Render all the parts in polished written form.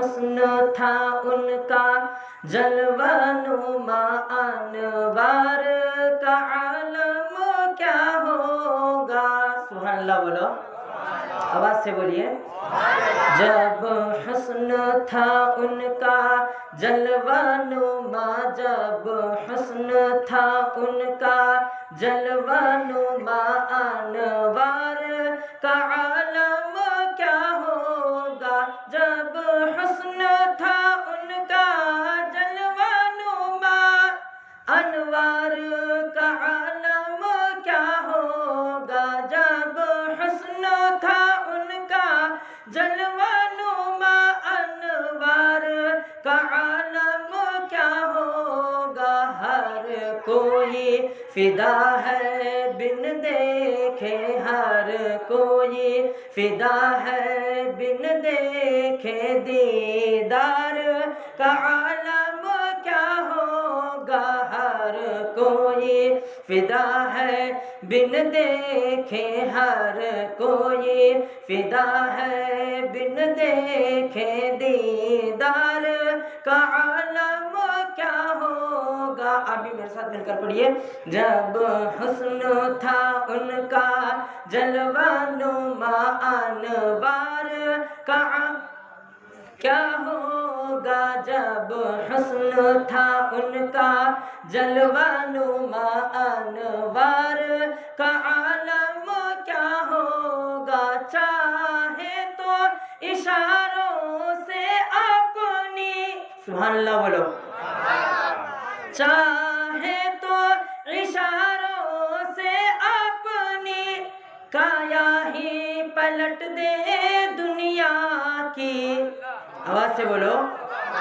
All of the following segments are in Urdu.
حسن تھا ان کا جلوہ نما انوار کا عالم کیا ہوگا. سبحان اللہ بولو, آواز سے بولیے. جب حسن تھا ان کا جلوہ نما, جب حسن تھا ان کا جلوہ نما انوار کا عالم کیا ہوگا. جب حسن تھا ان کا جلوہ نما انوار کا عالم کیا ہوگا. جب حسن تھا ان کا جلوہ نما انوار کا عالم کیا ہوگا. ہر کوئی فدا ہے بن دیکھے, ہر کوئی فدا ہے بن دیکھے دیدار کا عالم کیا ہوگا. ہر کوئی فدا ہے بن دیکھے, ہر کوئی فدا ہے بن دیکھے دیدار کا عالم کیا ہوگا. آپ بھی میرے ساتھ مل کر پڑھیے. جب حسن تھا ان کا جلوہ نما انوار کا کیا ہوگا. جب حسن تھا ان کا جلوہ نما انوار کا عالم کیا ہوگا. چاہے تو اشاروں سے اپنی, سبحان اللہ بولو, چاہے تو اشاروں سے اپنی کایا ہی پلٹ دے دنیا کی. آواز سے بولو,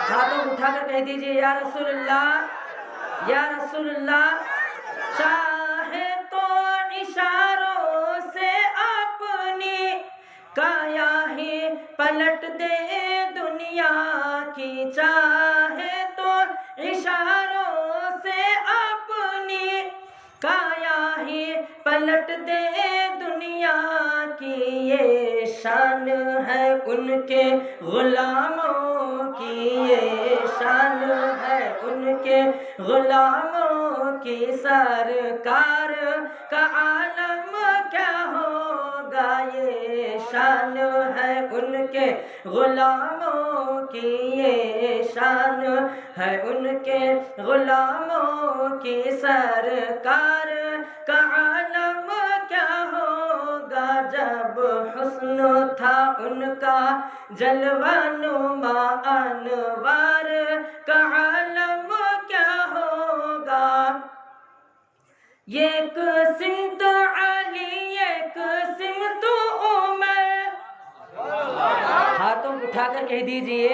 ہاتھوں اٹھا کر کہہ دیجئے یا رسول اللہ, یا رسول اللہ. چاہے تو اشاروں سے اپنی کایا ہی پلٹ دے دنیا کی. چاہے تو اشاروں سے اپنی کایا ہی پلٹ دے دنیا کی. یہ شان ہے ان کے غلاموں کی, یہ شان ہے ان کے غلاموں کی. سرکار کا عالم کیا ہوگا. یہ شان ہے ان کے غلاموں کی, یہ شان ہے ان کے غلاموں کی. سرکار کا عالم کیا ہوگا. جب حسن تھا ان کا جلوہ نما انوار کا عالم کیا ہوگا. ایک سمت علی ایک سمت عمر, ہاتھوں اٹھا کر کہہ دیجئے.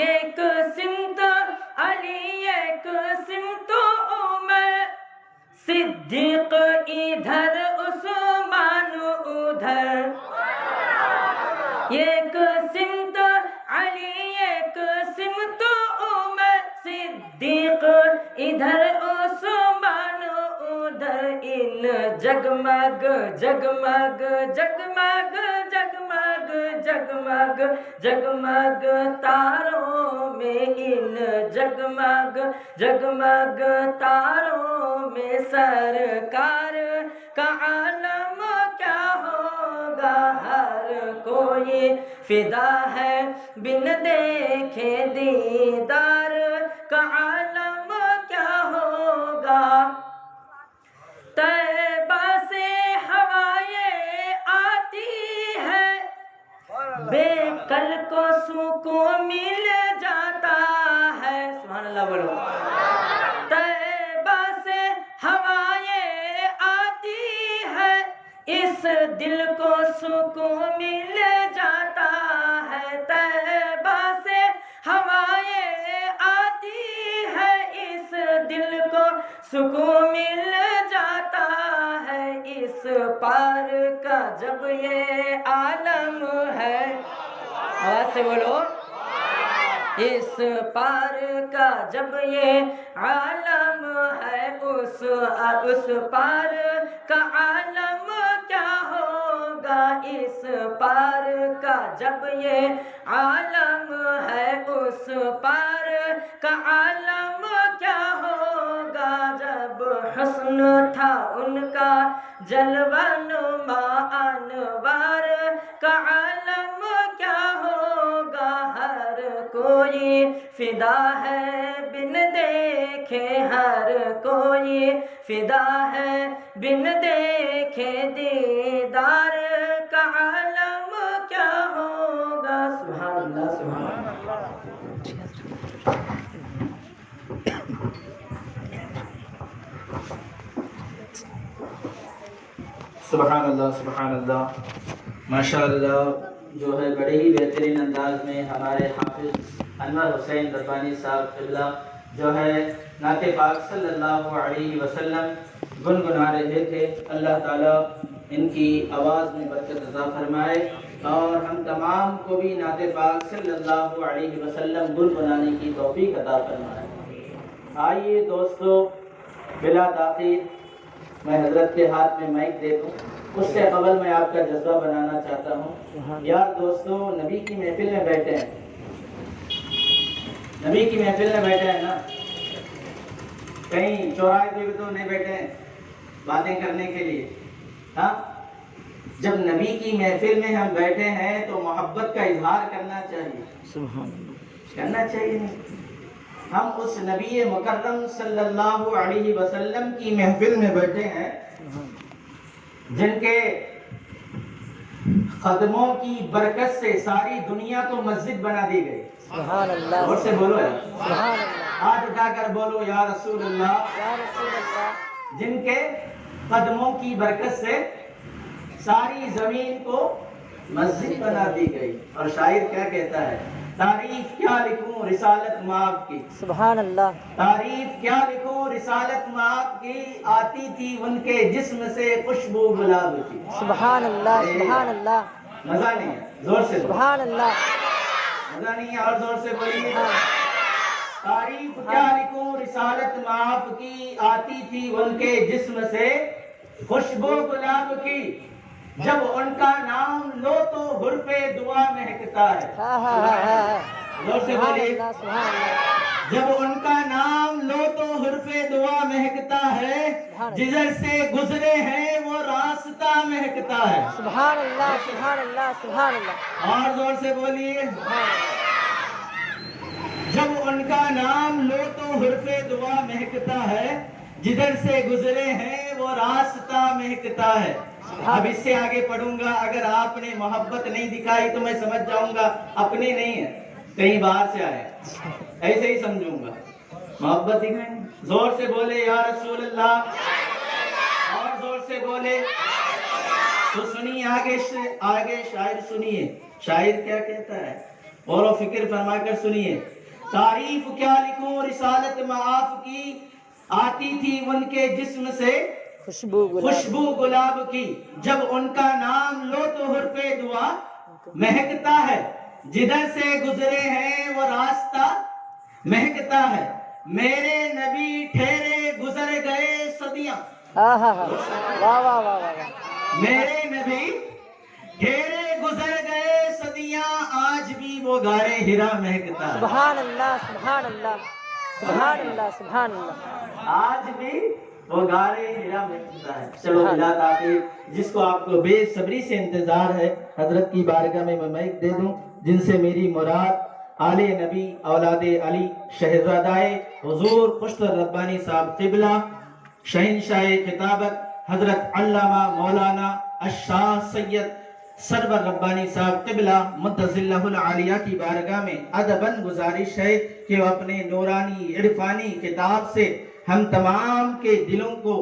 ایک سمت علی ایک سمت عمر, صدیق ادھر عثمان ادھر. ایک سمت علی ایک سمت عمر, صدیق ادھر عثمان ادھر. ان جگمگ جگمگ جگمگ جگمگ جگمگ جگمگ تاروں میں, ان جگمگ جگمگ تاروں میں سرکار کا عالم کیا ہوگا. ہر کوئی فدا ہے بن دیکھے دیدار کا عالم کیا ہوگا. طیبہ سے ہوائیں آتی ہے, بے کل کو سکون مل جاتا ہے. سبحان اللہ بولو. طیبہ سے ہوائیں آتی ہے, اس دل کو سکون مل جاتا ہے. طیبہ سے ہوائیں آتی ہے, اس دل کو سکون مل جاتا ہے. اس پار کا جب یہ عالم ہے, آواز سے بولو, اس پار کا جب یہ عالم ہے, اس پار کا عالم کیا ہوگا. اس پار پار کا جب یہ عالم ہے اس پار کا عالم کیا ہوگا جب حسن تھا ان کا جلوہ نما انوار کا عالم کیا ہوگا ہر کوئی فدا ہے بن دیکھے ہر کوئی فدا ہے بن دیکھے دیدار کا عالم کیا ہوگا سبحان اللہ سبحان اللہ سبحان اللہ سبحان اللہ ماشاء اللہ جو ہے بڑے ہی بہترین انداز میں ہمارے حافظ انور حسین ربانی صاحب قبلہ جو ہے نعت پاک صلی اللہ علیہ وسلم گنگنا رہے تھے. اللہ تعالیٰ ان کی آواز میں برکت عطا فرمائے اور ہم تمام کو بھی نعت پاک صلی اللہ علیہ وسلم گنگنانے کی توفیق عطا فرمائے. آئیے دوستو بلا تاخیر میں حضرت کے ہاتھ میں مائک دے دوں. اس سے قبل میں آپ کا جذبہ بنانا چاہتا ہوں. یار دوستو نبی کی محفل میں بیٹھے ہیں, نبی کی محفل میں بیٹھے ہیں نا, کہیں چوراہے پہ بھی تو نہیں بیٹھے ہیں باتیں کرنے کے لیے. ہاں جب نبی کی محفل میں ہم بیٹھے ہیں تو محبت کا اظہار کرنا چاہیے, کرنا چاہیے نہیں. ہم اس نبی مکرم صلی اللہ علیہ وسلم کی محفل میں بیٹھے ہیں جن کے قدموں کی برکت سے ساری دنیا کو مسجد بنا دی گئی. سبحان اللہ, اور سے بولو یار, سبحان اللہ, ہاتھ اٹھا کر بولو یا رسول اللہ. یا رسول اللہ, جن کے قدموں کی برکت سے ساری زمین کو مسجد بنا دی گئی. اور شاعر کیا کہتا ہے, تعریف کیا لکھوں رسالت مآب کی, سبحان اللہ, تعریف کیا لکھوں رسالت مآب کی, آتی تھی ان کے جسم سے خوشبو گلاب کی. سبحان اللہ, سبحان اللہ, مزہ نہیں ہے, زور سے بولو. سبحان اللہ, مزہ نہیں ہے اور زور سے بولیے. تعریف کیا لکھوں رسالت مآب کی, آتی تھی ان کے جسم سے خوشبو گلاب کی. جب ان کا نام لو تو حرف دعا مہکتا ہے. زور سے سبحان بولیے. اللہ, سبحان اللہ, جب ان کا نام لو تو حرف دعا مہکتا ہے, جدھر سے گزرے ہیں وہ راستہ مہکتا ہے. سبحان اللہ, سبحان اللہ, سبحان اللہ, اور زور سے بولیے. جب ان کا نام لو تو حرف دعا مہکتا ہے, جدھر سے گزرے ہیں وہ راستہ مہکتا ہے. اب اس سے آگے پڑھوں گا, اگر آپ نے محبت نہیں دکھائی تو میں سمجھ جاؤں گا اپنے نہیں ہے, کہیں باہر سے آئے, ایسے ہی سمجھوں گا. محبت دکھائیں, زور سے بولے یا رسول اللہ, اور زور سے بولے. تو سنیے آگے شاعر سنیے, شاعر کیا کہتا ہے, غور و فکر فرما کر سنیے. تعریف کیا لکھوں رسالت مآب کی, آتی تھی ان کے جسم سے خوشبو گلاب کی. جب ان کا نام لو تو حرف دعا مہکتا ہے, جدھر سے گزرے ہیں وہ راستہ مہکتا ہے. میرے نبی ٹھہرے گزر گئے صدیاں, واہ واہ واہ واہ, میرے نبی ٹھہرے گزر گئے صدیاں, آج بھی وہ غار ہرا مہکتا ہے. سبحان اللہ, سبحان اللہ, سبحان اللہ, سبحان اللہ, آج بھی وہ غار ہرا مہکتا ہے. چلو بلا تاخیر, جس کو آپ کو بے صبری سے انتظار ہے, حضرت کی بارگاہ میں مائک دے دوں, جن سے میری مراد آل نبی اولاد علی شہزادائے حضور خوشتر ربانی صاحب قبلہ شہنشاہ خطابت حضرت علامہ مولانا الشاہ سید سرور ربانی صاحب قبلہ مدظلہ العالیہ کی بارگاہ میں ادباً گزارش ہے کہ وہ اپنے نورانی عرفانی خطاب سے ہم تمام کے دلوں کو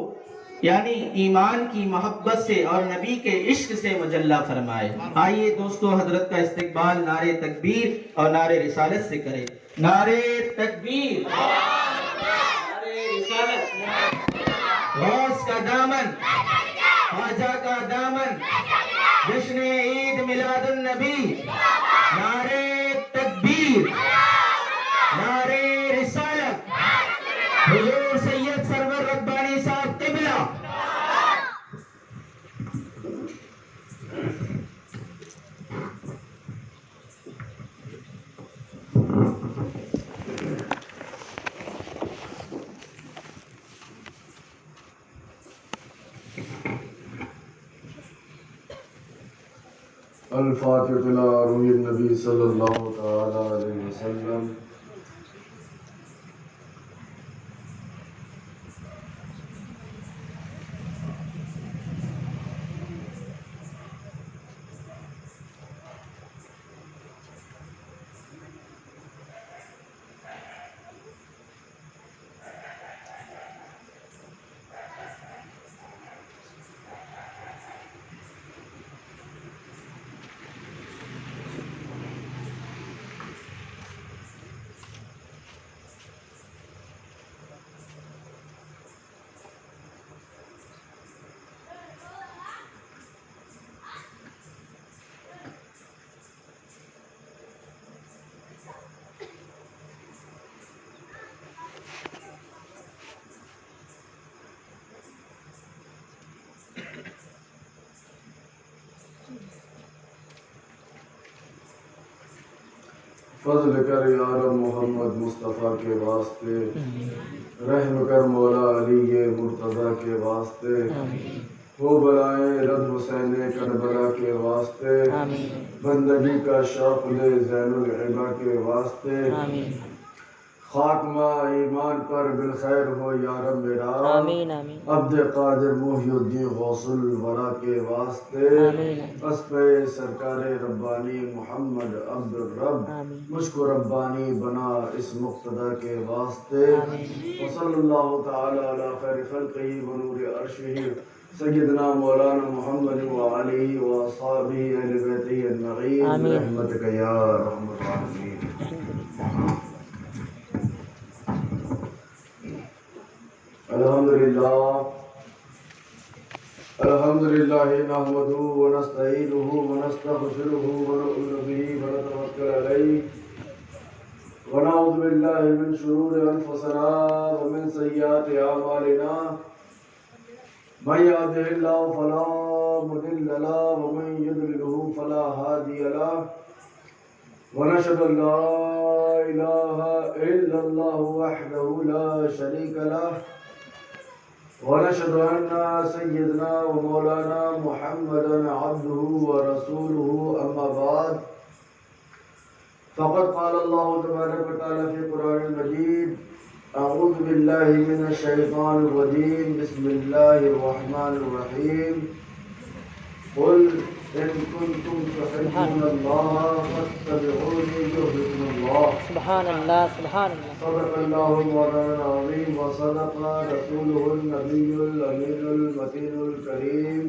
یعنی ایمان کی محبت سے اور نبی کے عشق سے مجلہ فرمائے. آئیے دوستو حضرت کا استقبال نعرے تکبیر اور نعرے رسالت سے کرے. نعرے تکبیر, نعرے رسالت. غوث کا دامن, خواجہ کا دامن, جشن عید میلاد النبی. نعرے تکبیر, نعرے رسالت. حضور سید سرور ربانی صاحب قبلہ. الفاتحة إلى روح النبي صلى الله تعالى عليه وسلم. فضل کر یا رب محمد مصطفیٰ کے واسطے، رحم کر مولا علی مرتضیٰ کے واسطے، ہو بلائیں رد حسین کربلا کے واسطے، بندگی کا شوق لے زین العبا کے واسطے، خاتمہ ایمان پر بالخیر ہو یا رب میرا، عبد قادر محی الدین غوث الورا کے واسطے، اسپِ سرکار ربانی محمد عبد الرب مجھ کو ربانی بنا اس مقتدی کے واسطے، وصلی اللہ تعالی علی خیر خلقہ ونور عرشہ سیدنا مولانا محمد وعلیہ واصحابہ اہل بیتہ اجمعین برحمتک یا ارحم الراحمین۔ الحمدللہ نحمدہ ونستعینہ ونستغفرہ ونؤمن بہ ونتوکل علیہ ونعوذ باللہ من شرور انفسنا ومن سیئات اعمالنا، من یہدہ اللہ فلا مضل لہ ومن یضللہ فلا ہادی لہ، ونشهد ان لا اله الا الله وحده لا شريك له، ونشهد ان سيدنا ومولانا محمدا عبده ورسوله، اما بعد، فقد قال الله تبارك وتعالى في القرآن المجيد: اعوذ بالله من الشيطان الرجيم، بسم الله الرحمن الرحيم، قل إن كنتم تحبون الله فاتبعوني يحببكم الله. سبحان الله سبحان الله. صدق الله مولانا العظيم وصدق رسوله النبي الأمين المتين الكريم،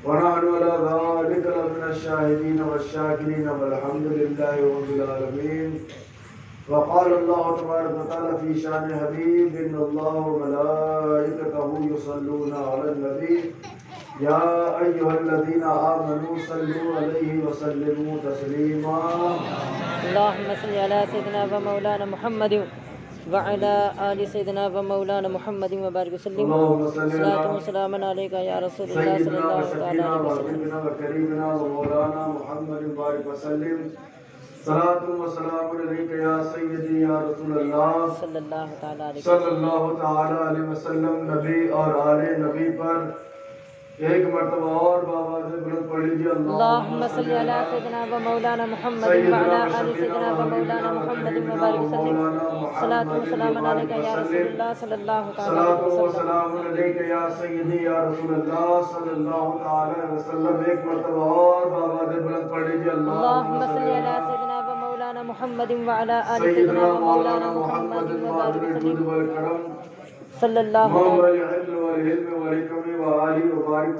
ونحن على ذلك لمن الشاهدين والشاكرين والحمد لله رب العالمين. وقال الله تبارك وتعالى في شان حبيب: إن الله وملائكته يصلون على النبي يا أيها الذين آمنوا صلوا عليه وسلموا تسليما. اللهم صل على سيدنا ومولانا محمد وعلى آل سيدنا ومولانا محمد وبارك وسلم. صلاة وسلام عليك يا رسول الله صلى الله عليه وسلم. سيدنا وكريمنا ومولانا محمد بارك وسلم. صلاة وسلام عليك يا سيدي يا رسول الله صلی اللہ تعالیٰ علیہ صلی اللہ تعالی علیہ وسلم. نبی اور آل نبی پر ایک مرتبہ اور بآواز بلند پڑھ لیجیے: اللهم صل على سيدنا ومولانا محمد وعلى آل سيدنا ومولانا محمد وبارك وسلم. صلاة وسلام عليك يا رسول الله صلى الله تعالى صلاة عليه وسلم. وسلام علیک یا سیدی یا رسول اللہ صلی اللہ تعالی علیہ وسلم. ایک مرتبہ اور بآواز بلند پڑھ لیجیے: اللهم صل على سيدنا ومولانا محمد وعلى آل سيدنا ومولانا محمد وبارك وسلم. صلی اللہ علیہ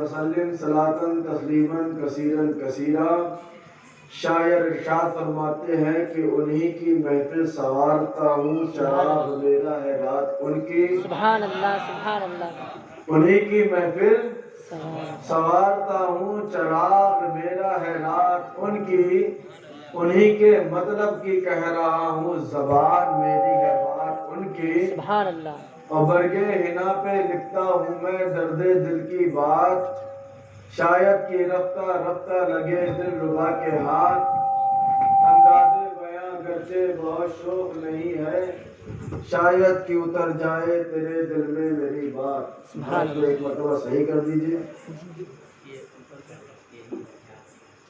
وسلم. صلاۃً تسلیماً کثیراً کثیرا. شاعر ارشاد فرماتے ہیں کہ انہی کی محفل سنوارتا ہوں، چراغ میرا ہے رات ان کی. سبحان اللہ سبحان اللہ. انہی کی محفل سنوارتا ہوں، چراغ میرا ہے رات ان کی. انہی کے مطلب کی کہہ رہا ہوں، زبان میری ہے بات ان کی. سبحان اللہ. اور برگے حنا پہ لکھتا ہوں میں درد دل کی بات، شاید کی رفتہ رفتہ لگے دل ربا کے ہاتھ. انداز بیاں گرچہ بہت شوق نہیں ہے، شاید کی اتر جائے تیرے دل میں میری بات. ایک مرتبہ صحیح کر دیجئے.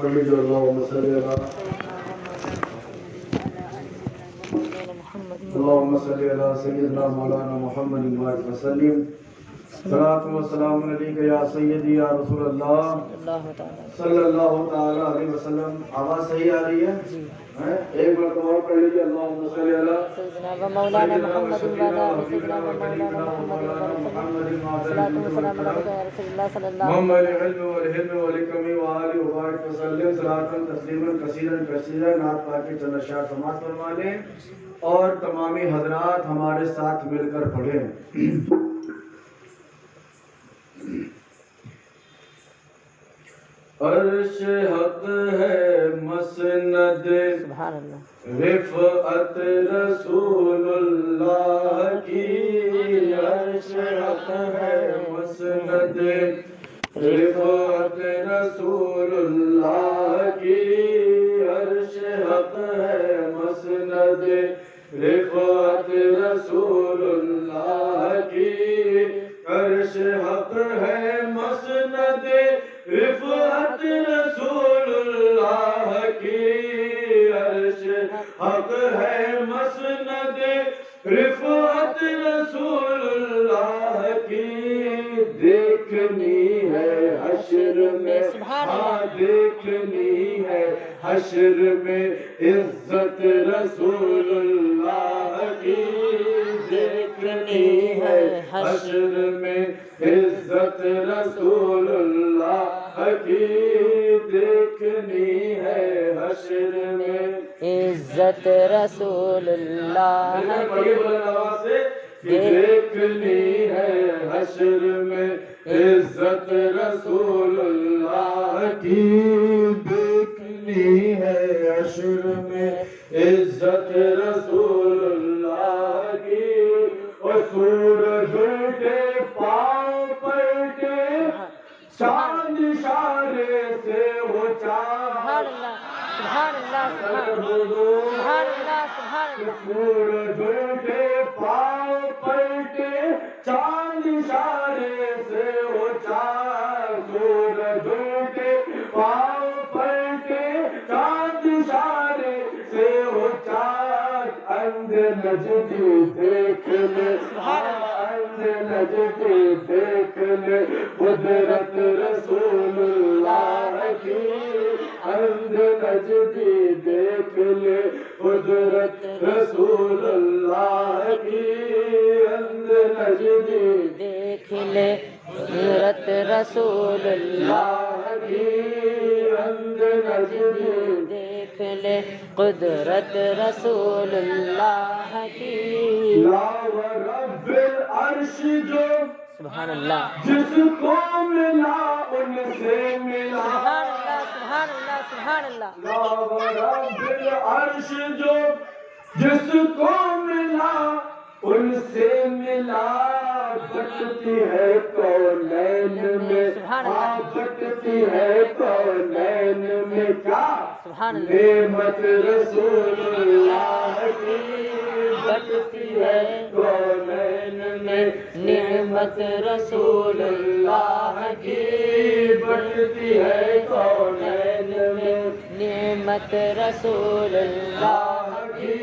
پڑھ لیجیے اللہم صلی علی سیدنا مولانا محمد وسلم صلاۃ و سلام علیک یا سیدی یا رسول اللہ صلی اللہ تعالی علیہ وسلم. آواز صحیح آ رہی ہے؟ ایک مرتبہ اور پڑھ لیجیے اللہم صلی علی سیدنا و مولانا محمد وعلی آل سیدنا و مولانا محمد صلاۃ و سلام علیک یا رسول اللہ صلی اللہ علیہ محمد العلم والحلم والحکم وآلہ وبارک وسلم صلاۃ تسلیما کثیرا کثیرا. نعت پاک کے چند اشعار سماعت فرما لیں اور تمامی حضرات ہمارے ساتھ مل کر پڑھیں. عرش حق ہے مسند سبحان اللہ رفعت رسول اللہ کی. عرش حق ہے مسند رفعت رسول اللہ کی. عرش حق ہے مسند رفعت رسول اللہ کی. عرش حق ہے مسند رفعت رسول اللہ کی. عرش حق ہے مسند رفعت رسول اللہ کی. دیکھنی ہے حشر میں ہاں دیکھنی ہے حشر میں عزت رسول اللہ کی. دیکھنی ہے حشر میں عزت رسول اللہ کی. دیکھنی ہے حشر میں عزت رسول اللہ بڑی بلند آواز سے دیکھنی ہے حشر میں عزت رسول اللہ کی. دیکھنی ہے حشر میں عزت رسول اللہ کی. اور سورج الٹے پاؤں پلٹے چاند اشارے سے ہو سبحان اللہ سبحان اللہ سبحان اللہ سبحان اللہ. سورج الٹے پاؤں پلٹے چاند اشارے سے ہو چاند. سورج الٹے پاؤں پلٹے چاند اشارے سے ہو چاند. اندھ نجدی دیکھ لے اندھ نجدی دیکھ لے قدرت رسول اللہ کی. اندھ نجدی دیکھ لے قدرت رسول اللہ کی. اندھ نجدی دیکھ لے قدرت رسول اللہ کی. اندھ نجدی دیکھ لے قدرت رسول اللہ کی. لا ورب العرش جو سبحان اللہ جس کو ملا ان سے ملا. سبحان اللہ سبحان اللہ سبحان اللہ. لا ورب العرش جو جس کو ملا ان سے ملا. بٹتی ہے کونین میں بٹتی ہے کونین میں کیا سبحان اللہ. نعمت رسول اللہ کی. بٹتی ہے کونین میں نعمت رسول اللہ کی. بٹتی ہے کونین میں نعمت رسول اللہ کی.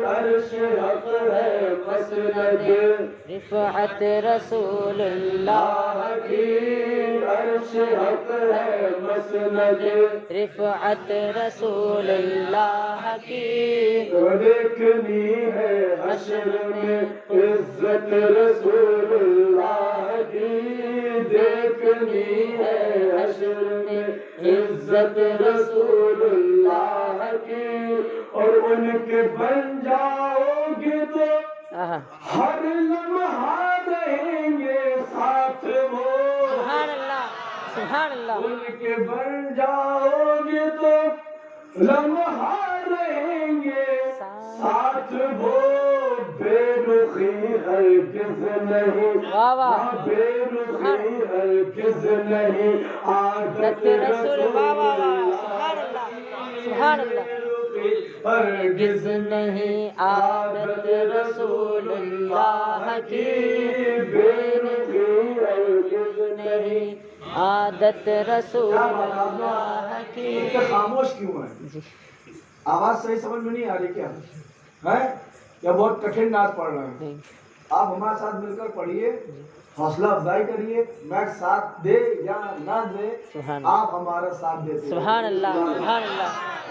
عرش حق ہے مسند رفعت رسول اللہ کی. عرش حق ہے مسند رفعت رسول اللہ کی دیکھنی ہے حشر میں عزت رسول اللہ کی دیکھنی ہے حشر میں عزت رسول اللہ کی اور ان کے بن جاؤ گے تو ہر لمحہ رہیں گے ساتھ وہ سبحان اللہ سبحان اللہ ان کے بن جاؤ گے تو لمحہ رہیں گے ساتھ وہ بے رخی ہرگز نہیں واہ واہ بے رخی ہرگز نہیں عادت رسول واہ واہ واہ سبحان اللہ سبحان اللہ ہرگز نہیں عادت رسول اللہ کی بے رخی ہرگز نہیں عادت رسول اللہ کی خاموش کیوں ہے آواز صحیح سمجھ میں نہیں آ رہی کیا ہے یا بہت کٹھن نعت پڑھ رہے ہیں آپ ہمارے ساتھ مل کر پڑھیے حوصلہ افزائی کریے میں ساتھ دے یا نہ دے آپ ہمارا ساتھ دیتے سبحان اللہ سبحان اللہ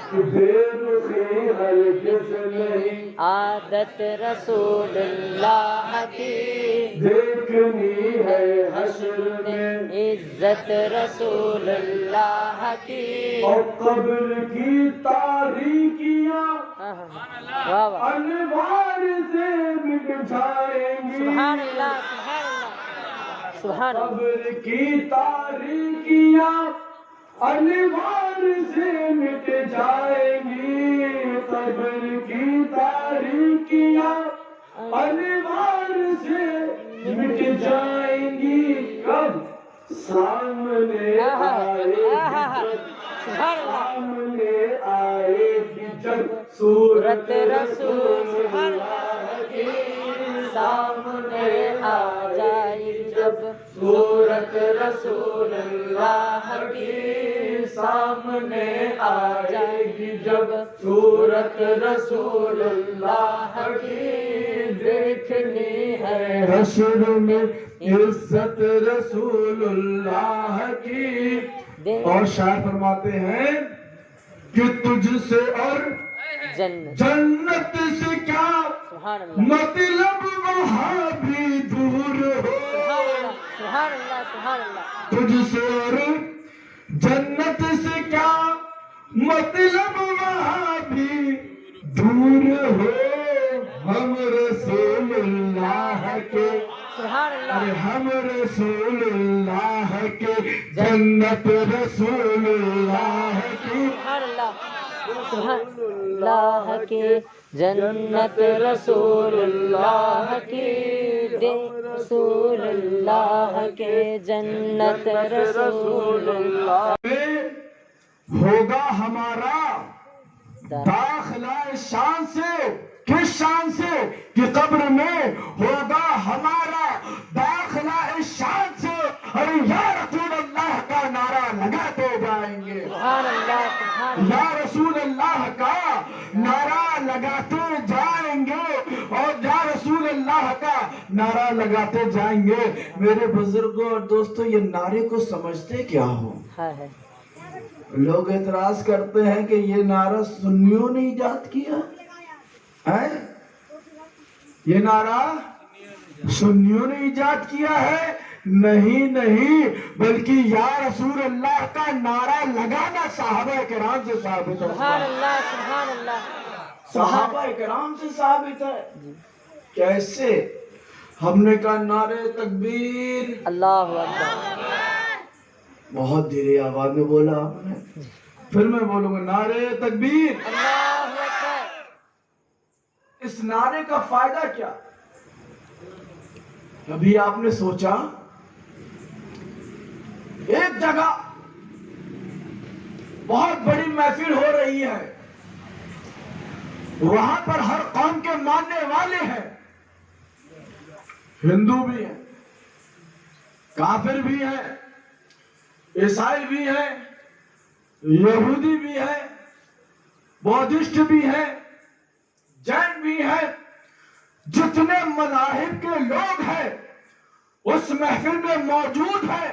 عادت رسول اللہ کی دیکھنی ہے حشر میں عزت رسول اللہ کی اور قبر کی تاریکیاں واہ واہ انوار سے مٹ جائیں گی سبحان اللہ سبحان اللہ سبحان اللہ قبر کی تاریکیاں انوار سے مٹ جائیں گی قبر کی تاریکیاں انوار سے مٹ جائیں گی کب سامنے سامنے آئے گی جب صورت رسول اللہ کی سامنے آ جائے جب صورت رسول اللہ کی سامنے آ جائے گی جب صورت رسول اللہ کی دیکھنی ہے حشر میں عزت رسول اللہ کی اور شاعر فرماتے ہیں کہ تجھ سے اور جنت سے کیا سبحان اللہ مطلب وہاں بھی دور ہو سبحان اللہ سبحان اللہ تجھ سے اور جنت سے کیا مطلب وہاں بھی دور ہو ہم رسول اللہ کے سبحان اللہ ہم رسول اللہ کے جنت رسول اللہ کی سبحان اللہ سبحان اللہ کے جنت رسول اللہ کی رسول اللہ کے جنت رسول اللہ ہوگا ہمارا داخلہ شان سے کس شان سے کہ قبر میں ہوگا ہمارا داخلہ شان سے اور یا رسول اللہ کا نعرہ لگاتے جائیں گے سبحان اللہ سبحان یا رسول اللہ کا نعرہ لگاتے جائیں گے اور یا رسول اللہ کا نعرہ لگاتے جائیں گے میرے بزرگوں اور دوستوں یہ نعرے کو سمجھتے کیا ہو اللہ لوگ اعتراض کرتے ہیں کہ یہ نعرہ سنیوں نے ایجاد کیا ہے یہ نعرہ سنیوں نے ایجاد کیا ہے نہیں نہیں بلکہ یا رسول اللہ کا نعرہ لگانا صحابہ کرام سے ثابت ہے سبحان اللہ سبحان اللہ صحابہ کرام سے ثابت ہے کیسے ہم نے کہا نعرہ تکبیر اللہ اکبر بہت دھیرے آواز میں بولا آپ نے پھر میں بولوں گا نعرہ تکبیر اللہ اکبر اس نعرے کا فائدہ کیا کبھی آپ نے سوچا ایک جگہ بہت بڑی محفل ہو رہی ہے وہاں پر ہر قوم کے ماننے والے ہیں ہندو بھی ہیں کافر بھی ہیں عیسائی بھی ہیں یہودی بھی ہیں بودھسٹ بھی ہیں جین بھی ہیں جتنے مذاہب کے لوگ ہیں اس محفل میں موجود ہیں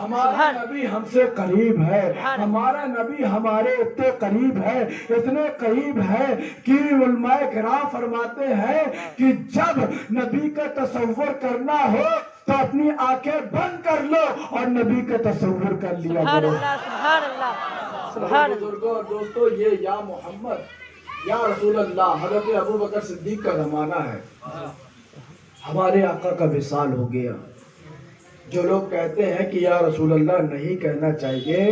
ہمارا نبی ہم سے قریب ہے، ہمارا نبی ہمارے اتنے قریب ہے، اتنے قریب ہے کہ علماء کرام فرماتے ہیں کہ جب نبی کا تصور کرنا ہو تو اپنی آنکھیں بند کر لو اور نبی کا تصور کر لیا کرو۔ سبحان اللہ سبحان اللہ۔ بزرگوں اور دوستو، یہ یا محمد یا رسول اللہ حضرت ابو بکر صدیق کا زمانہ ہے۔ ہمارے آقا کا وصال ہو گیا۔ جو لوگ کہتے ہیں کہ یا رسول اللہ نہیں کہنا چاہیے،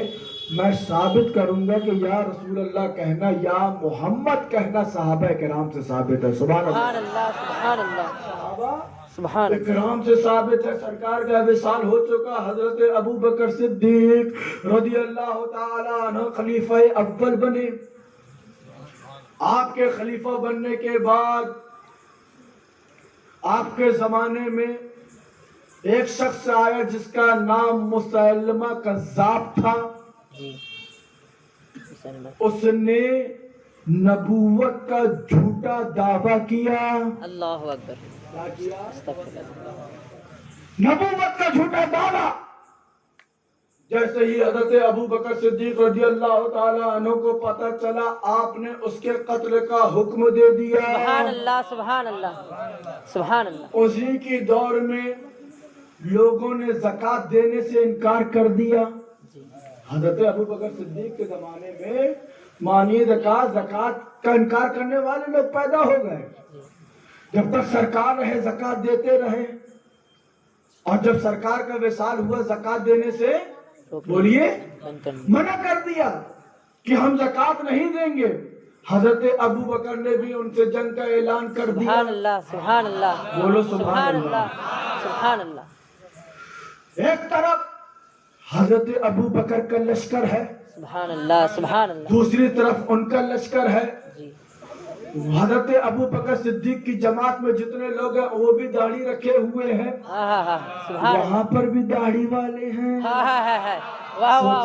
میں ثابت کروں گا کہ یا رسول اللہ کہنا، یا محمد کہنا صحابہ کرام سے ثابت ہے۔ سبحان اللہ سبحان اللہ صحابہ سبحان اللہ۔ کرام سے ثابت ہے۔ سرکار کا وصال ہو چکا، حضرت ابو بکر صدیق رضی اللہ تعالی عنہ خلیفہ اول بنے۔ آپ کے خلیفہ بننے کے بعد آپ کے زمانے میں ایک شخص آیا جس کا نام مسلمہ کذاب تھا۔ اس نے نبوت کا جھوٹا دعویٰ کیا۔ اللہ اکبر۔ کیا کیا؟ نبوت کا جھوٹا دعویٰ۔ جیسے ہی حضرت ابو بکر صدیق رضی اللہ تعالی عنہ کو پتہ چلا، آپ نے اس کے قتل کا حکم دے دیا۔ سبحان اللہ سبحان اللہ سبحان اللہ۔ اسی کی دور میں لوگوں نے زکوٰۃ دینے سے انکار کر دیا۔ حضرت ابو بکر صدیق کے زمانے میں مانیے زکوٰۃ کا انکار کرنے والے لوگ پیدا ہو گئے۔ جب تک سرکار رہے زکوٰۃ دیتے رہے، اور جب سرکار کا وصال ہوا زکوٰۃ دینے سے بولیے منع کر دیا کہ ہم زکوٰۃ نہیں دیں گے۔ حضرت ابو بکر نے بھی ان سے جنگ کا اعلان کر دیا۔ سبحان اللہ سبحان اللہ بولو سبحان اللہ سبحان اللہ۔ ایک طرف حضرت ابو بکر کا لشکر ہے، سبحان اللہ سبحان اللہ۔ دوسری طرف ان کا لشکر ہے۔ جی حضرت ابو بکر صدیق کی جماعت میں جتنے لوگ ہیں وہ بھی داڑھی رکھے ہوئے ہیں، سبحان وہاں پر بھی داڑھی والے ہیں۔ واہ واہ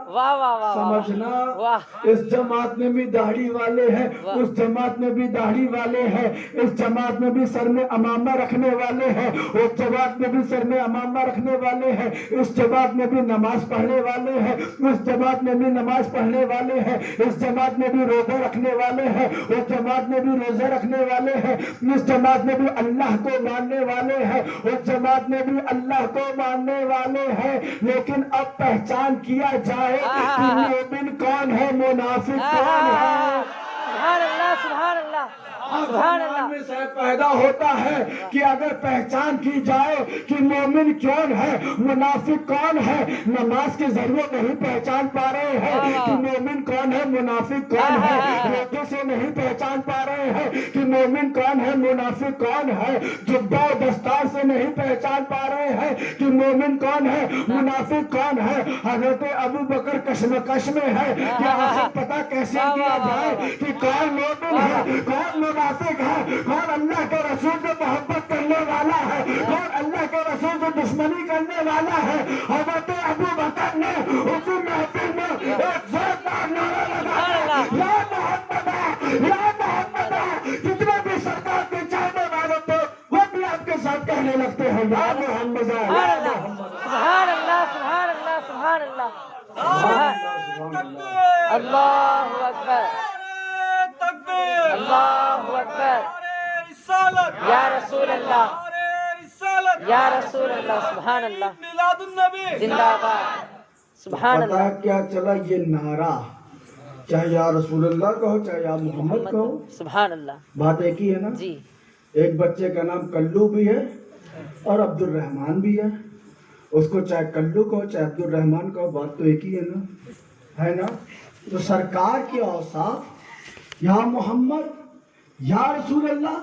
واہ واہ واہ سمجھنا، واہ۔ اس جماعت میں بھی داڑھی والے ہیں، اس جماعت میں بھی داڑھی والے ہیں، اس جماعت میں بھی سر میں امامہ رکھنے والے ہیں، اس جماعت میں بھی سر میں امامہ رکھنے والے ہیں، اس جماعت میں بھی نماز پڑھنے والے ہیں، اس جماعت میں بھی نماز پڑھنے والے ہیں، اس جماعت میں بھی روزہ رکھنے والے ہیں، اس جماعت میں بھی روزہ رکھنے والے ہیں، اس جماعت میں بھی اللہ کو ماننے والے ہیں، اس جماعت میں بھی اللہ کو ماننے والے ہیں۔ لیکن اب پہچان کیا جائے کہ مومن کون ہے، منافق کون ہے۔ سبحان اللہ سبحان اللہ سبحان اللہ۔ میں سے پیدا ہوتا ہے کہ اگر پہچان کی جائے کہ مومن کون ہے، منافق کون ہے، نماز کے ذریعے نہیں پہچان پا رہے ہیں کہ مومن کون ہے، منافق کون ہے، روزے سے نہیں پہچان پا رہے ہیں کہ مومن کون ہے، منافق کون ہے، جبہ و دستار سے نہیں پہچان پا رہے ہیں کہ مومن کون ہے، منافق کون ہے۔ حضرت ابو بکر کشمکش میں ہے کہ آخر پتہ کیسے کیا جائے کہ کون مومن ہے، کون منافق ہے، کون اللہ کے رسول سے محبت کرنے والا ہے، کون اللہ کے رسول سے دشمنی کرنے والا ہے۔ حضرت ابو بکر نے اسی محفل میں ایک زوردار نعرہ لگایا، یا محمد یا محمد۔ جتنے بھی سرکار کے چاہنے والے تھے وہ بھی آپ کے ساتھ کہنے لگتے ہیں، یا محمد یا محمد۔ سبحان اللہ سبحان اللہ سبحان اللہ اللہ اکبر اللہ اکبر۔ یا رسول اللہ یا رسول اللہ سبحان اللہ زندہ باد سبحان پتہ اللہ۔ کیا چلا، یہ نعرہ چاہے یا رسول اللہ کہو چاہے یا محمد کہو، سبحان اللہ۔ بات ایک ہی ہے نا۔ جی ایک بچے کا نام کلو بھی ہے اور عبد الرحمان بھی ہے، اس کو چاہے کلو کہو چاہے عبد الرحمان کہو، بات تو ایک ہی ہے نا۔ تو سرکار کے اوصاف یا محمد یا رسول اللہ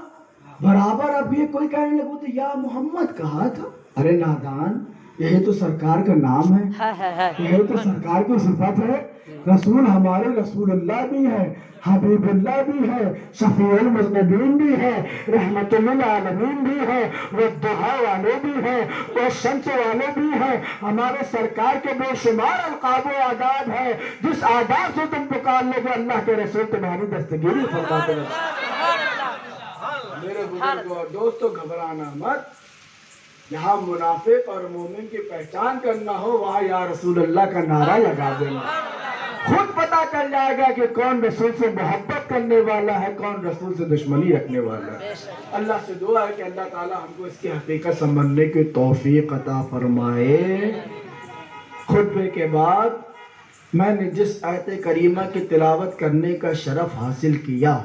برابر۔ اب یہ کوئی کہنے لگو تو یا محمد کہا تھا، ارے نادان، یہی تو سرکار کا نام ہے، یہی تو سرکار کی صفت ہے۔ رسول ہمارے رسول اللہ بھی ہے، حبیب اللہ بھی ہے، شفیع المذنبین بھی ہے، رحمت للعالمین بھی ہے، وہ دعا والے بھی ہیں، وہ شمس والے بھی ہیں۔ ہمارے سرکار کے بے شمار القاب و آداب ہے، جس آداب سے تم پکار لو گے اللہ کے رسول تمہاری دستگیری فرماتے ہیں۔ میرے بزرگوں اور دوستو، گھبرانا مت، جہاں منافق اور مومن کی پہچان کرنا ہو وہاں یا رسول اللہ کا نعرہ لگا دینا، خود پتا چل جائے گا کہ کون رسول سے محبت کرنے والا ہے، کون رسول سے دشمنی رکھنے والا ہے۔ اللہ سے دعا ہے کہ اللہ تعالی ہم کو اس کی حقیقت سمجھنے کی توفیق عطا فرمائے۔ خطبے کے بعد میں نے جس آیت کریمہ کی تلاوت کرنے کا شرف حاصل کیا،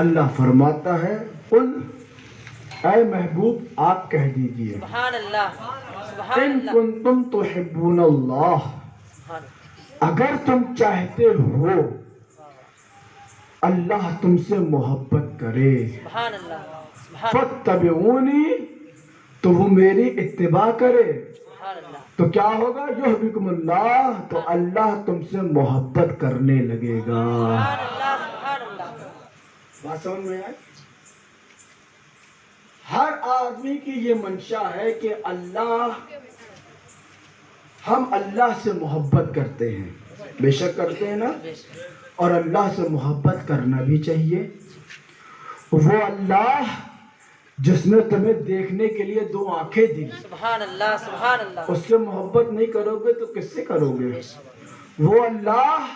اللہ فرماتا ہے قل، اے محبوب آپ کہہ دیجئے، سبحان اللہ، سبحان ان اللہ، کنتم تحبون اللہ، سبحان اللہ، اگر تم چاہتے ہو اللہ تم سے محبت کرے، سبحان اللہ، سبحان اللہ، فاتبعونی، تو وہ میری اتباع کرے، سبحان اللہ، تو کیا ہوگا؟ یحببکم اللہ، تو اللہ تم سے محبت کرنے لگے گا۔ سبحان اللہ، سبحان اللہ، بات سمجھ میں آئے؟ ہر آدمی کی یہ منشا ہے کہ ہم اللہ سے محبت کرتے ہیں، بے شک کرتے ہیں نا، اور اللہ سے محبت کرنا بھی چاہیے۔ وہ اللہ جس نے تمہیں دیکھنے کے لیے دو آنکھیں دی، سبحان اللہ، سبحان اللہ، اس سے محبت نہیں کرو گے تو کس سے کرو گے؟ وہ اللہ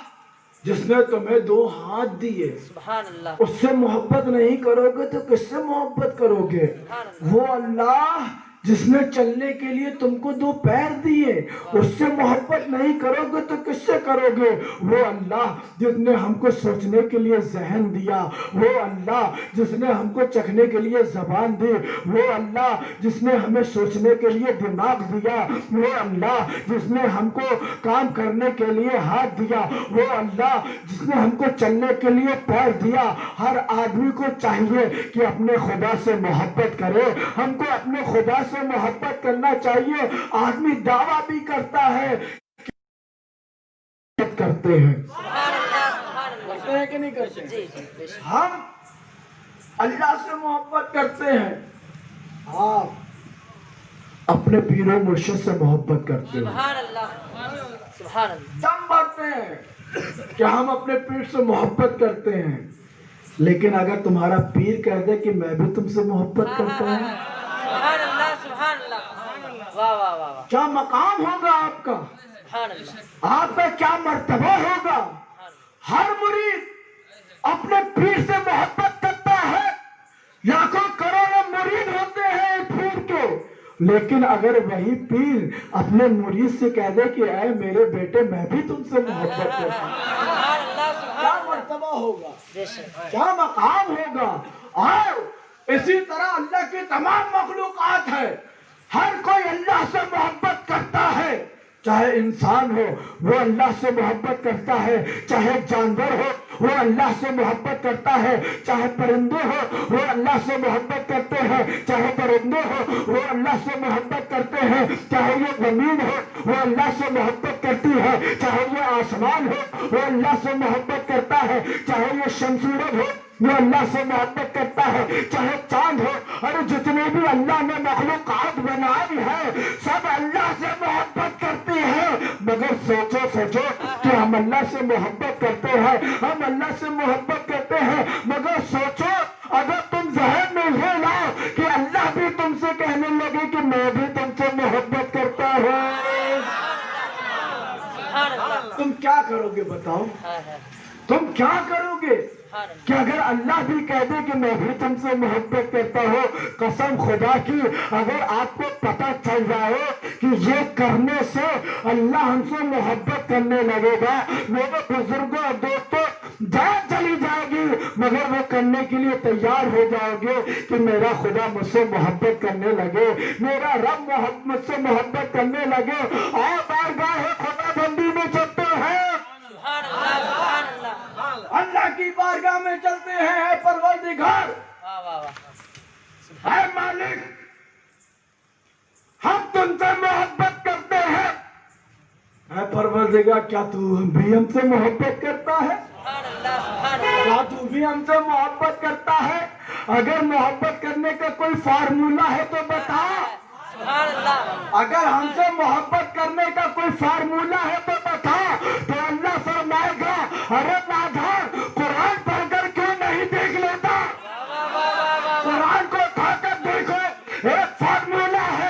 جس نے تمہیں دو ہاتھ دیے، سبحان اللہ، اس سے محبت نہیں کرو گے تو کس سے محبت کرو گے؟ سبحان اللہ، وہ اللہ جس نے چلنے کے لیے تم کو دو پیر دیے، اس سے محبت نہیں کرو گے تو کس سے کرو گے؟ وہ اللہ جس نے ہم کو سوچنے کے لیے ذہن دیا، وہ اللہ جس نے ہم کو چکھنے کے لیے زبان دی، وہ اللہ جس نے ہمیں سوچنے کے لیے دماغ دیا، وہ اللہ جس نے ہم کو کام کرنے کے لیے ہاتھ دیا، وہ اللہ جس نے ہم کو چلنے کے لیے پیر دیا۔ ہر آدمی کو چاہیے کہ اپنے خدا سے محبت کرے، ہم کو اپنے خدا سے محبت کرنا چاہیے۔ آدمی دعویٰ بھی کرتا ہے، کرتے ہیں، سبحان اللہ، سبحان اللہ، کرتے ہیں کہ نہیں کرتے؟ جی جی، بے شک، ہم اللہ سے محبت کرتے ہیں، آپ اپنے پیر و مرشد سے محبت کرتے ہیں، سبحان اللہ، سبحان اللہ، دم بھرتے ہیں کہ ہم اپنے پیر سے محبت کرتے ہیں، لیکن اگر تمہارا پیر کہہ دے کہ میں بھی تم سے محبت کرتا ہوں، سبحان اللہ، سبحان اللہ، واہ واہ واہ واہ، کیا مقام ہوگا آپ کا؟ سبحان اللہ، آپ کا کیا مرتبہ ہوگا؟ ہر مرید اپنے پیر سے محبت کرتا ہے، لاکھوں کروڑوں مرید ہوتے ہیں پیر کے، لیکن اگر وہی پیر اپنے مرید سے کہہ دے کہ اے میرے بیٹے میں بھی تم سے محبت کرتا ہوں، سبحان اللہ، کیا سبحان اللہ، مرتبہ ہوگا؟ بے شک، کیا مقام ہوگا؟ اور اسی طرح اللہ کی تمام مخلوقات ہے، ہر کوئی اللہ سے محبت کرتا ہے، چاہے انسان ہو وہ اللہ سے محبت کرتا ہے، چاہے جانور ہو وہ اللہ سے محبت کرتا ہے، چاہے پرندے ہو وہ اللہ سے محبت کرتے ہیں، چاہے پرندے ہو وہ اللہ سے محبت کرتے ہیں، چاہے یہ زمین ہو وہ اللہ سے محبت کرتی ہے، چاہے یہ آسمان ہو وہ اللہ سے محبت کرتا ہے، چاہے یہ شمس سورج ہو وہ اللہ سے محبت کرتا ہے، چاہے چاند ہو، اور جتنے بھی اللہ نے مخلوقات بنائی ہے سب اللہ سے محبت کرتی ہے۔ مگر سوچو کہ ہم اللہ سے محبت کرتے ہیں، ہم اللہ سے محبت کرتے ہیں، مگر سوچو اگر تم ذہن میں یہ لاؤ کہ اللہ بھی تم سے کہنے لگے کہ میں بھی تم سے محبت کرتا ہوں، سبحان اللہ، تم کیا کرو گے؟ بتاؤ تم کیا کرو گے؟ کہ اگر اللہ بھی کہہ دے کہ میں بھی تم سے محبت کرتا ہوں، قسم خدا کی اگر آپ کو پتہ چل جائے کہ یہ کرنے سے اللہ ہم سے محبت کرنے لگے گا، میرے بزرگوں اور دوستوں جان چلی جائے گی، مگر وہ کرنے کے لیے تیار ہو جاؤ گے کہ میرا خدا مجھ سے محبت کرنے لگے، میرا رب مجھ سے محبت کرنے لگے، اور بارگاہ خدا بندی میں چلتے ہیں، سبحان اللہ، سبحان اللہ، اللہ کی بارگاہ میں چلتے ہیں، اے پروردگار، واہ واہ واہ، اے مالک، ہم تم سے محبت کرتے ہیں، اے پروردگار کیا تو بھی ہم سے محبت کرتا ہے؟ سبحان اللہ، سبحان اللہ، کیا تو بھی ہم سے محبت کرتا ہے؟ اگر محبت کرنے کا کوئی فارمولہ ہے تو بتا، سبحان اللہ، اگر ہم سے محبت کرنے کا کوئی فارمولہ ہے تو بتا، تو اللہ فرمائے گا ارے نادان قرآن پڑھ کر کیوں نہیں دیکھ لیتا؟ قرآن کو اٹھا کر دیکھو، ایک فارمولہ ہے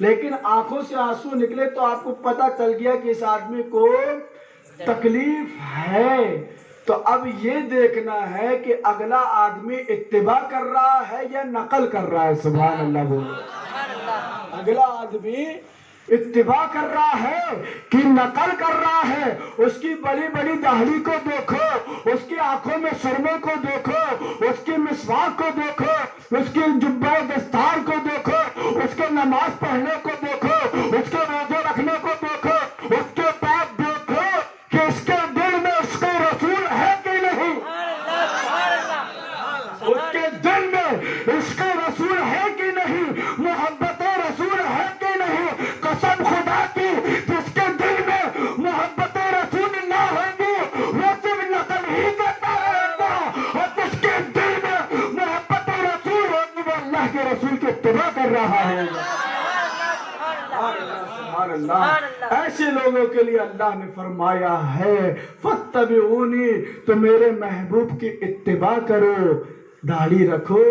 لیکن آنکھوں سے آنسو نکلے تو آپ کو پتہ چل گیا کہ اس آدمی کو تکلیف ہے. تو اب یہ دیکھنا ہے کہ اگلا آدمی اتباع کر رہا ہے یا نقل کر رہا ہے. سبحان اللہ بولو. اگلا آدمی اتباع کر رہا ہے کہ نقل کر رہا ہے. اس کی بڑی بڑی داڑھی کو دیکھو, اس کی آنکھوں میں سرمے کو دیکھو, اس کی مسواک کو دیکھو, اس کی جبہ دستار کو دیکھو, اس کے نماز پڑھنے کو دیکھو, اس کے روزے رکھنے کو دیکھو, اس کے بعد دیکھو کہ اس کے دل میں اس کا رسول ہے کہ نہیں. اس کے دل میں اس کا رسول ہے کہ نہیں, محبت رسول ہے کہ نہیں. قسم خدا کی جس کے دل میں محبت رسول نہ ہوگی وہ صرف نقل ہی کرتا رہے گا, اور جس کے دل میں محبت رسول ہوگی وہ اللہ کے رسول کی اتباع کر رہا ہے. سبحان اللہ. ایسے لوگوں کے لیے اللہ نے فرمایا ہے فاتبعونی, تو میرے محبوب کی اتباع کرو. داڑھی رکھو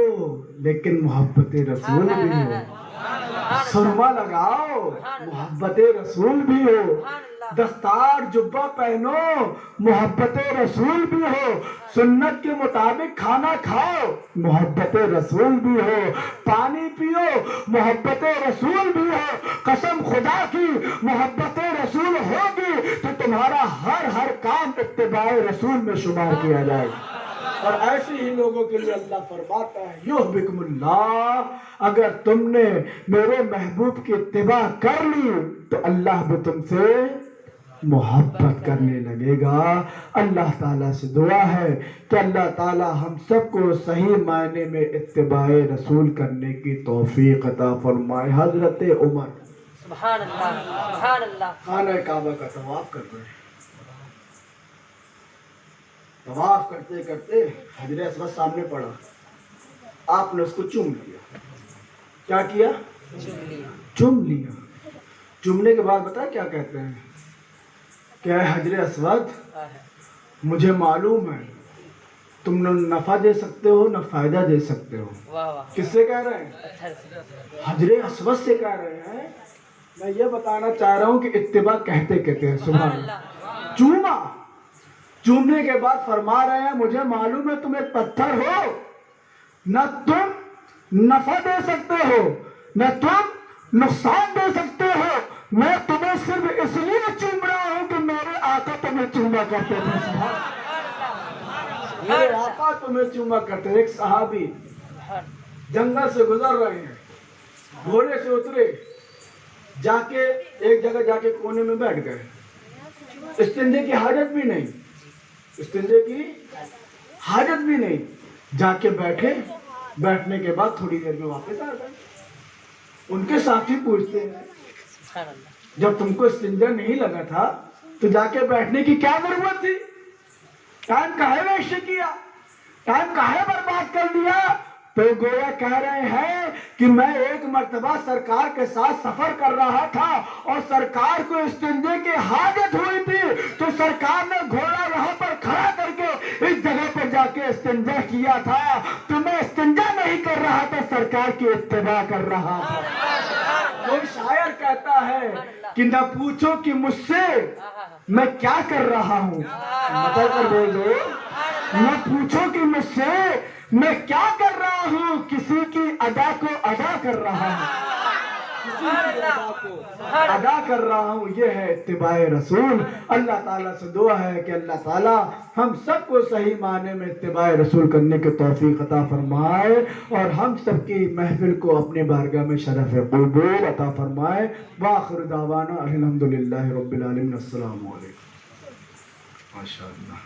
لیکن محبت رسول بھی ہو, سرما لگاؤ محبت رسول بھی ہو, دستار جبہ پہنو محبت رسول بھی ہو, سنت کے مطابق کھانا کھاؤ محبت رسول بھی ہو, پانی پیو محبت رسول بھی ہو. قسم خدا کی محبت رسول ہوگی تو تمہارا ہر کام اتباع رسول میں شمار کیا جائے گا. اور ایسے ہی لوگوں کے لیے اللہ فرماتا ہے یحبکم اللہ, اگر تم نے میرے محبوب کی اتباع کر لی تو اللہ بھی تم سے محبت کرنے لگے گا. اللہ تعالیٰ سے دعا ہے کہ اللہ تعالیٰ ہم سب کو صحیح معنی میں اتباع رسول کرنے کی توفیق عطا فرمائے. حضرت عمر سبحان اللہ سبحان اللہ خانہ کعبہ کا طواف کر رہے ہیں. طواف کرتے کرتے حجر اسود سامنے پڑا, آپ نے اس کو چوم لیا. کیا کیا؟ چوم لیا. چومنے کے بعد بتا کیا کہتے ہیں کہ اے حجر اسود, مجھے معلوم ہے تم نہ نفع دے سکتے ہو نہ فائدہ دے سکتے ہو. کس سے کہہ رہے ہیں؟ حجر اسود سے کہہ رہے ہیں. میں یہ بتانا چاہ رہا ہوں کہ اتباع کہتے کہتے ہیں. سبحان اللہ. چوما, چومنے کے بعد فرما رہے ہیں مجھے معلوم ہے تم ایک پتھر ہو, نہ تم نفع دے سکتے ہو نہ تم نقصان دے سکتے ہو, میں تمہیں صرف اس لیے چوم رہا ہوں کہ میرے آقا تمہیں چوما کرتے تھے. میرے آقا تمہیں چوما کرتے تھے. ایک صحابی جنگل سے گزر رہے ہیں, گھوڑے سے اترے, جا کے ایک جگہ جا کے کونے میں بیٹھ گئے. استنجے کی حاجت بھی نہیں, استنجے کی حاجت بھی نہیں. جا کے بیٹھے, بیٹھنے کے بعد تھوڑی دیر میں واپس آ گئے. ان کے ساتھی پوچھتے ہیں جب تم کو استنجا نہیں لگا تھا تو جا کے بیٹھنے کی کیا ضرورت تھی؟ ٹائم کاہے ویسٹ کیا, ٹائم کاہے برباد کر دیا؟ تو گویا کہہ رہے ہیں کہ میں ایک مرتبہ سرکار کے ساتھ سفر کر رہا تھا اور سرکار کو استنجے کی حاجت ہوئی تھی, تو سرکار نے گھوڑا وہاں پر کھڑا کر کے اس جگہ پر جا کے استنجا کیا تھا. تو میں استنجا نہیں کر رہا تھا, سرکار کی اتباع کر رہا تھا. کوئی شاعر کہتا ہے کہ نہ پوچھو کہ مجھ سے میں کیا کر رہا ہوں, مطلب کر بول دو, نہ پوچھو کہ مجھ سے میں کیا کر رہا ہوں, کسی کی ادا کو ادا کر رہا ہوں, کسی کی ادا کو ادا کر رہا ہوں. یہ ہے اتباع رسول. اللہ تعالیٰ سے دعا ہے کہ اللہ تعالیٰ ہم سب کو صحیح معنی میں اتباع رسول کرنے کی توفیق عطا فرمائے, اور ہم سب کی محفل کو اپنے بارگاہ میں شرف قبول عطا فرمائے. وآخر دعوانا الحمدللہ رب العالمین. السلام علیکم. ماشاءاللہ.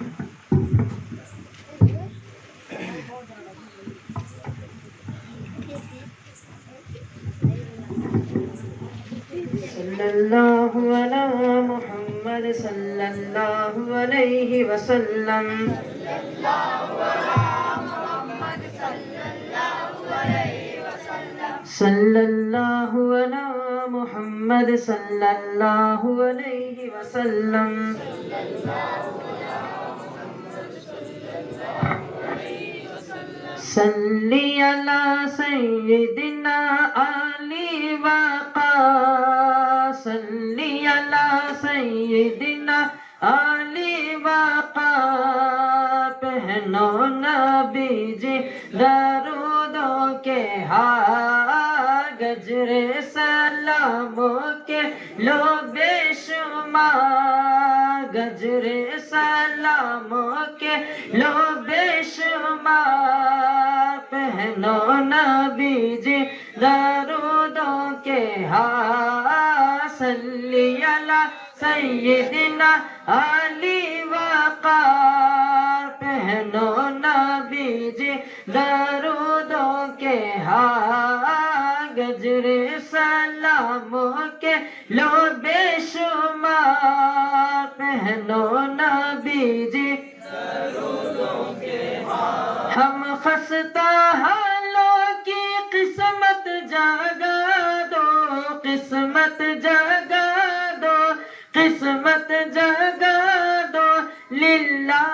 صلی اللہ علی محمد صلی اللہ علیہ وسلم. صلی اللہ علی محمد صلی اللہ علیہ وسلم. صلی علی سیدنا علی وقال سیدنا علی وقار پہنو نبی جی درودوں کے ہار گجر سلاموں کے لو بے شمار گجر سلاموں کے لو بے شمار پہنو نبی جی درودوں کے ہار صلی علی سیدنا علی وقار پہنو نبی جی درودوں کے ہار گجر سلاموں کے لو بے شمار پہنو نبی جی درودوں کے ہار ہم خستہ حالوں کی قسمت جگا دو قسمت جگا دو قسمت جگا دو للہ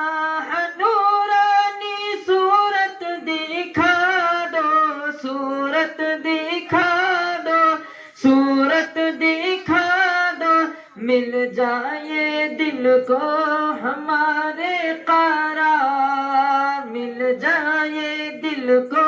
نورانی صورت دکھا دو صورت دکھا دو صورت دکھا دو مل جائے دل کو ہمارے قرار مل جائے دل کو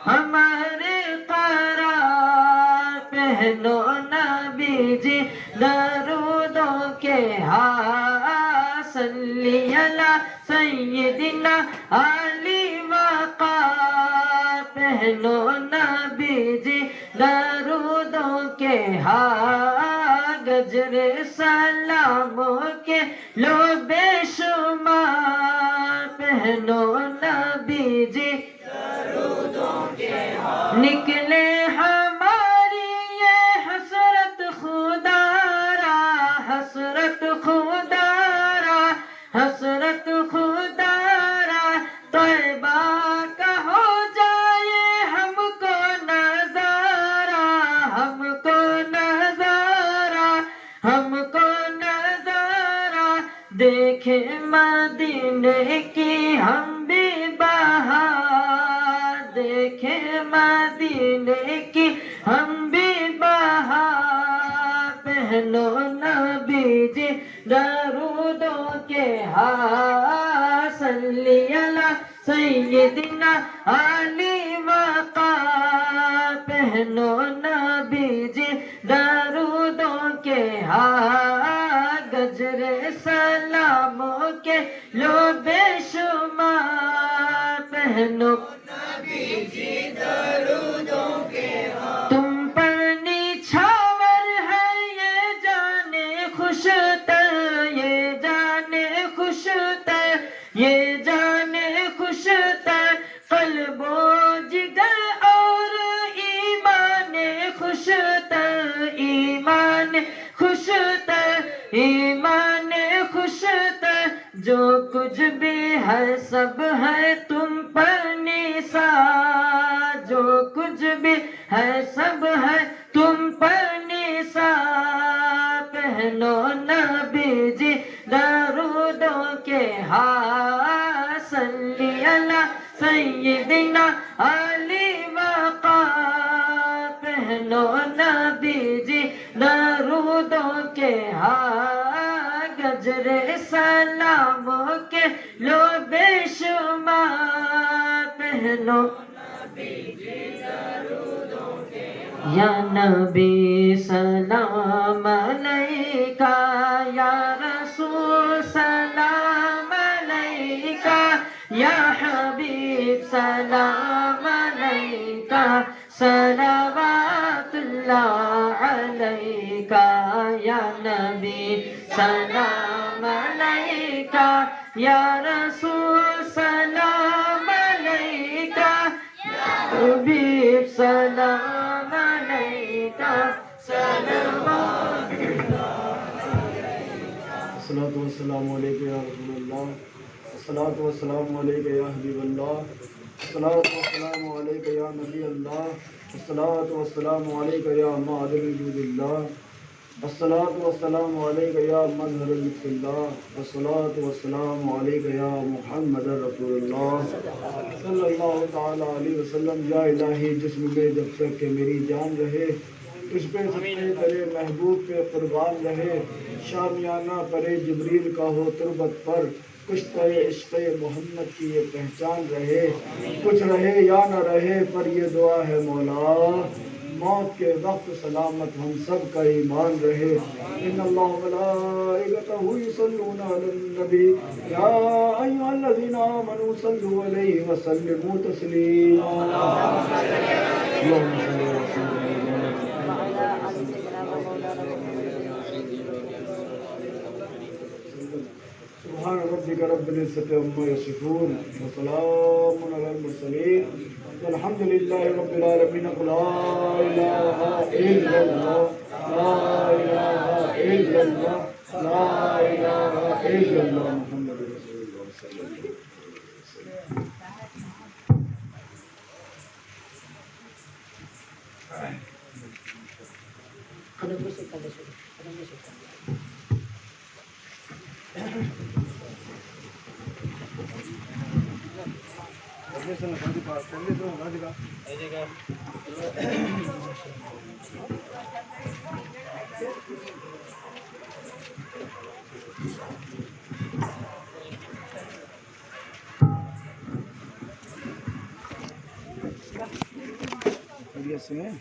ہمارے قرار پہنو نبی جی درودوں کے ہار صلی علی سیدنا علی وقار پہنو نبی جی درودوں کے ہار گجر سلاموں کے لو بے شمار پہنو نبی جی درودوں کے ہار نکلے ہماری یہ حسرت خدا را حسرت خدا را حسرت خدا را طیبہ کا ہو جائے ہم کو نظارہ ہم کو نظارہ ہم کو نظارہ دیکھے مدینے کی ہم بھی بہار دیکھے مدینے کی ہم بھی بہار پہنو نبی جی درودوں کے ہار صلی علی سیدنا علی وقار پہنو نبی جی درودوں کے ہار گجر سلاموں کے لو بے شمار پہنو نبی جی درودوں کے ہار تم پر نچھاور ہے یہ جانے خوش تر یہ جانے خوش تر یہ جانے خوش تر قلب و جگر اور ایمان خوش تر ایمان خوش تر ایمان خوش تر جو کچھ بھی ہے سب ہے تم پر نثار جو کچھ بھی ہے سب ہے تم پر نثار پہنو نبی جی درودوں کے ہار صلی علی سیدنا علی وقار پہنو نبی جی درودوں کے ہار گجر سلاموں کے لو بے شمار پہنو نبی جی درودوں کے ہار یا نبی سلام علیکہ یا رسول سلام علیکہ یا حبیب سلام علیکہ صلوات اللہ علیکہ یا نبی سلام علیکہ یا رسول سلام علیکہ یا حبیب سلام علیکہ صلوات الصلاة والسلام علیکہ یا رسول اللہ الصلاة والسلام علیکہ یا حبیب اللہ الصلاة والسلام علیکہ یا نبی اللہ الصلاة والسلام علیکہ یا معدن وجود اللہ الصلاة والسلام علیکہ یا مظہر لطف اللہ الصلاة والسلام علیکہ یا محمد رسول اللہ صلی اللہ تعالی علیہ وسلم. یا الہی جسم میں جب تک کہ میری جان رہے تجھ پہ صدقے تیرے محبوب پہ قربان رہے، شامیانہ پرے جبریل کا ہو تربت پر، کشتہ عشق محمد کی یہ پہچان رہے، کچھ رہے یا نہ رہے پر یہ دعا ہے مولا، موت کے وقت سلامت ہم سب کا ایمان رہے۔ ان اللہ ملائکتہ یصلون علی النبی یا ایھا الذین آمنوا صلوا علیہ وسلموا تسلیما۔ اللہم صل علی سیدنا وعلى آل سيدنا ومولانا محمد سبحان ربک رب العزة عما یصفون وسلام علی المرسلین والحمد للہ رب العالمین۔ لا الہ الا اللہ، لا الہ الا اللہ، لا الہ الا اللہ، محمد رسول اللہ صلی اللہ علیہ وسلم۔ قدم بسو قدم بسو قدم بسو خیریت سے ہیں؟